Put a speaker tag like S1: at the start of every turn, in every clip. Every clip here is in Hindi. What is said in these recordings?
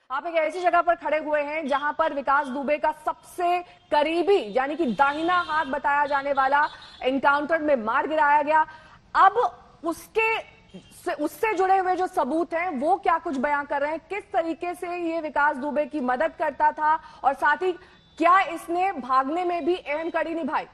S1: आप एक ऐसी जगह पर खड़े हुए हैं जहां पर विकास दुबे का सबसे करीबी यानी कि दाहिना हाथ बताया जाने वाला एनकाउंटर में मार गिराया गया। अब उससे जुड़े हुए जो सबूत हैं वो क्या कुछ बयां कर रहे हैं, किस तरीके से ये विकास दुबे की मदद करता था और साथ ही क्या इसने भागने में भी अहम कड़ी निभाई।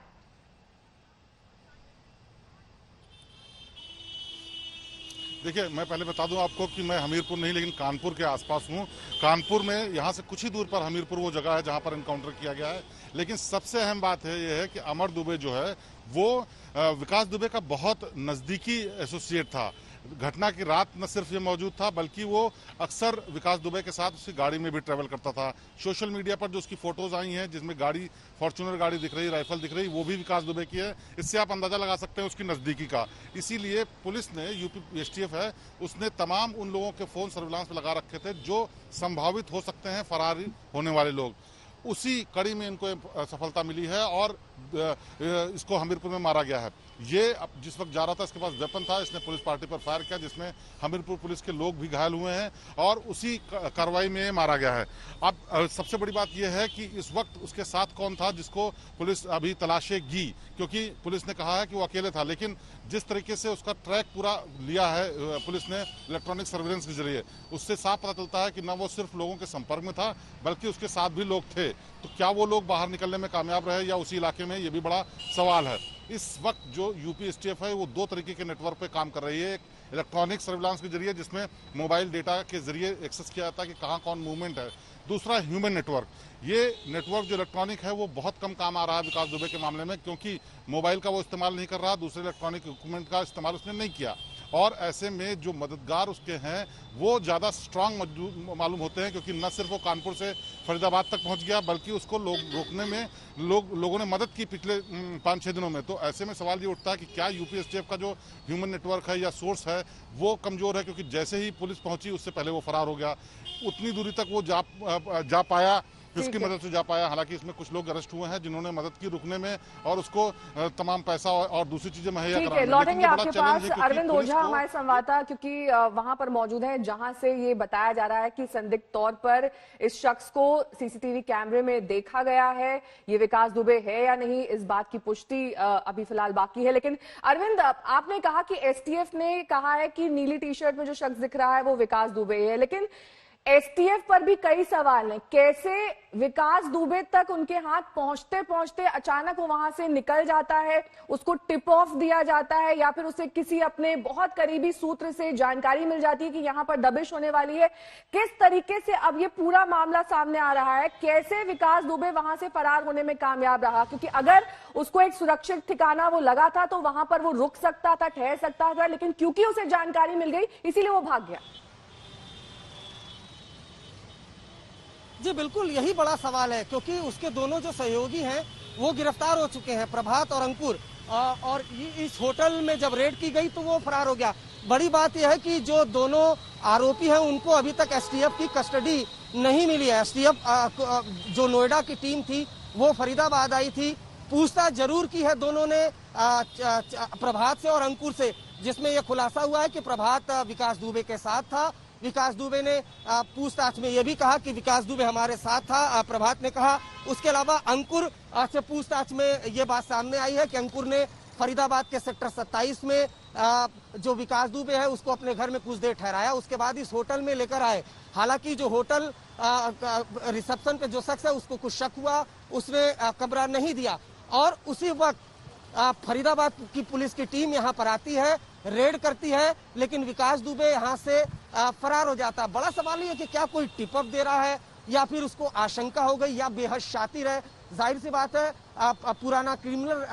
S2: देखिए, मैं पहले बता दूं आपको कि मैं हमीरपुर नहीं लेकिन कानपुर के आसपास हूं। कानपुर में यहां से कुछ ही दूर पर हमीरपुर वो जगह है जहां पर एनकाउंटर किया गया है। लेकिन सबसे अहम बात है ये है कि अमर दुबे जो है वो विकास दुबे का बहुत नजदीकी एसोसिएट था। घटना की रात न सिर्फ ये मौजूद था बल्कि वो अक्सर विकास दुबे के साथ उसकी गाड़ी में भी ट्रेवल करता था। सोशल मीडिया पर जो उसकी फोटोज आई हैं जिसमें गाड़ी फॉर्च्यूनर गाड़ी दिख रही, राइफल दिख रही, वो भी विकास दुबे की है। इससे आप अंदाजा लगा सकते हैं उसकी नजदीकी का। इसीलिए पुलिस ने, यूपी एसटीएफ है, उसने तमाम उन लोगों के फोन सर्विलांस में लगा रखे थे जो संभावित हो सकते हैं फरारी होने वाले लोग। उसी कड़ी में इनको सफलता मिली है और इसको हमीरपुर में मारा गया है। ये जिस वक्त जा रहा था इसके पास वेपन था, इसने पुलिस पार्टी पर फायर किया जिसमें हमीरपुर पुलिस के लोग भी घायल हुए हैं और उसी कार्रवाई में मारा गया है। अब सबसे बड़ी बात यह है कि इस वक्त उसके साथ कौन था जिसको पुलिस अभी तलाशेगी, क्योंकि पुलिस ने कहा है कि वो अकेले था। लेकिन जिस तरीके से उसका ट्रैक पूरा लिया है पुलिस ने इलेक्ट्रॉनिक सर्विलेंस के जरिए, उससे साफ पता चलता है कि न वो सिर्फ लोगों के संपर्क में था बल्कि उसके साथ भी लोग थे। तो क्या वो लोग बाहर निकलने में कामयाब रहे या उसी इलाके में, ये भी बड़ा सवाल है। इस वक्त जो यूपी एसटीएफ है वो दो तरीके के नेटवर्क पे काम कर रही है। एक इलेक्ट्रॉनिक सर्विलांस के जरिए जिसमें मोबाइल डेटा के जरिए एक्सेस किया जाता है कि कहाँ कौन मूवमेंट है। दूसरा ह्यूमन नेटवर्क। ये नेटवर्क जो इलेक्ट्रॉनिक है वो बहुत कम काम आ रहा है विकास दुबे के मामले में, क्योंकि मोबाइल का वो इस्तेमाल नहीं कर रहा, दूसरे इलेक्ट्रॉनिक इक्विपमेंट का इस्तेमाल उसने नहीं किया। और ऐसे में जो मददगार उसके हैं वो ज़्यादा स्ट्रांग मालूम होते हैं, क्योंकि न सिर्फ वो कानपुर से फरीदाबाद तक पहुंच गया बल्कि उसको रोकने में लोगों ने मदद की पिछले 5-6 दिनों में। तो ऐसे में सवाल ये उठता है कि क्या यूपी एसटीएफ का जो ह्यूमन नेटवर्क है या सोर्स है वो कमजोर है, क्योंकि जैसे ही पुलिस पहुंची उससे पहले वो फरार हो गया। उतनी दूरी तक वो जा पाया, किसकी मदद से जा पाया। हालांकि इसमें कुछ लोग अरेस्ट हुए हैं जिन्होंने मदद की रुकने में और उसको तमाम पैसा और दूसरी चीजें मुहैया कराने में।
S1: लौटेंगे आपके पास अरविंद ओझा हमारे संवाददाता, क्योंकि वहां पर मौजूद है जहां से ये बताया जा रहा है कि संदिग्ध तौर पर इस शख्स को सीसीटीवी कैमरे में देखा गया है। ये विकास दुबे है या नहीं, इस बात की पुष्टि अभी फिलहाल बाकी है। लेकिन अरविंद, आपने कहा कि एसटीएफ ने कहा है कि नीली टी शर्ट में जो शख्स दिख रहा है वो विकास दुबे है, लेकिन एसटीएफ पर भी कई सवाल हैं। कैसे विकास दुबे तक उनके हाथ पहुंचते पहुंचते अचानक वो वहां से निकल जाता है, उसको टिप ऑफ दिया जाता है या फिर उसे किसी अपने बहुत करीबी सूत्र से जानकारी मिल जाती है कि यहां पर दबिश होने वाली है। किस तरीके से अब ये पूरा मामला सामने आ रहा है, कैसे विकास दुबे वहां से फरार होने में कामयाब रहा? क्योंकि अगर उसको एक सुरक्षित ठिकाना वो लगा था तो वहां पर वो रुक सकता था, ठहर सकता था, लेकिन क्योंकि उसे जानकारी मिल गई इसीलिए वो भाग गया।
S3: जी बिल्कुल, यही बड़ा सवाल है, क्योंकि उसके दोनों जो सहयोगी हैं वो गिरफ्तार हो चुके हैं, प्रभात और अंकुर। और इस होटल में जब रेड की गई तो वो फरार हो गया। बड़ी बात यह है कि जो दोनों आरोपी हैं उनको अभी तक एसटीएफ की कस्टडी नहीं मिली है। एसटीएफ जो नोएडा की टीम थी वो फरीदाबाद आई थी, पूछताछ जरूर की है दोनों ने प्रभात से और अंकुर से, जिसमें यह खुलासा हुआ है कि प्रभात विकास दुबे के साथ था। विकास दुबे ने पूछताछ में यह भी कहा कि विकास दुबे हमारे साथ था, प्रभात ने कहा। उसके अलावा अंकुर से पूछताछ में यह बात सामने आई है कि अंकुर ने फरीदाबाद के सेक्टर 27 में जो विकास दुबे है उसको अपने घर में कुछ देर ठहराया, उसके बाद इस होटल में लेकर आए। हालांकि जो होटल रिसेप्शन पे जो शख्स है उसको कुछ शक हुआ, उसने कमरा नहीं दिया और उसी वक्त फरीदाबाद की पुलिस की टीम यहाँ पर आती है, रेड करती है, लेकिन विकास दुबे यहाँ से फरार हो जाता है। बड़ा सवाल ये है कि क्या कोई टिप अप दे रहा है या फिर उसको आशंका हो गई या बेहद शातिर है। जाहिर सी बात है पुराना क्रिमिनल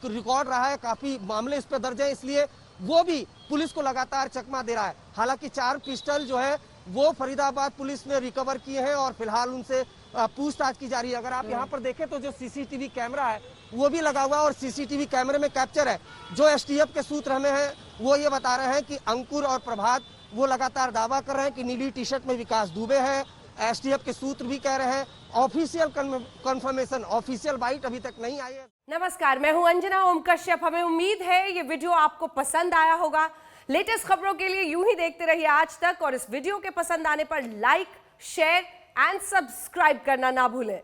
S3: रिकॉर्ड रहा है, काफी मामले इस पे दर्ज है, इसलिए वो भी पुलिस को लगातार चकमा दे रहा है। हालांकि 4 पिस्टल जो है वो फरीदाबाद पुलिस ने रिकवर किए हैं और फिलहाल उनसे पूछताछ की जा रही है। अगर आप यहाँ पर देखें तो जो सीसीटीवी कैमरा है वो भी लगा हुआ है और सीसीटीवी कैमरे में कैप्चर है। जो एसटीएफ के सूत्र हमें है वो ये बता रहे हैं कि अंकुर और प्रभात वो लगातार दावा कर रहे हैं कि नीली टी शर्ट में विकास दुबे है। एसटीएफ के सूत्र भी कह रहे हैं। ऑफिशियल कंफर्मेशन, ऑफिशियल बाइट अभी तक नहीं आई है।
S4: नमस्कार, मैं हूं अंजना ओम कश्यप। हमें उम्मीद है ये वीडियो आपको पसंद आया होगा। लेटेस्ट खबरों के लिए यूं ही देखते रहिए आज तक और इस वीडियो के पसंद आने पर लाइक, शेयर एंड सब्सक्राइब करना ना भूलें।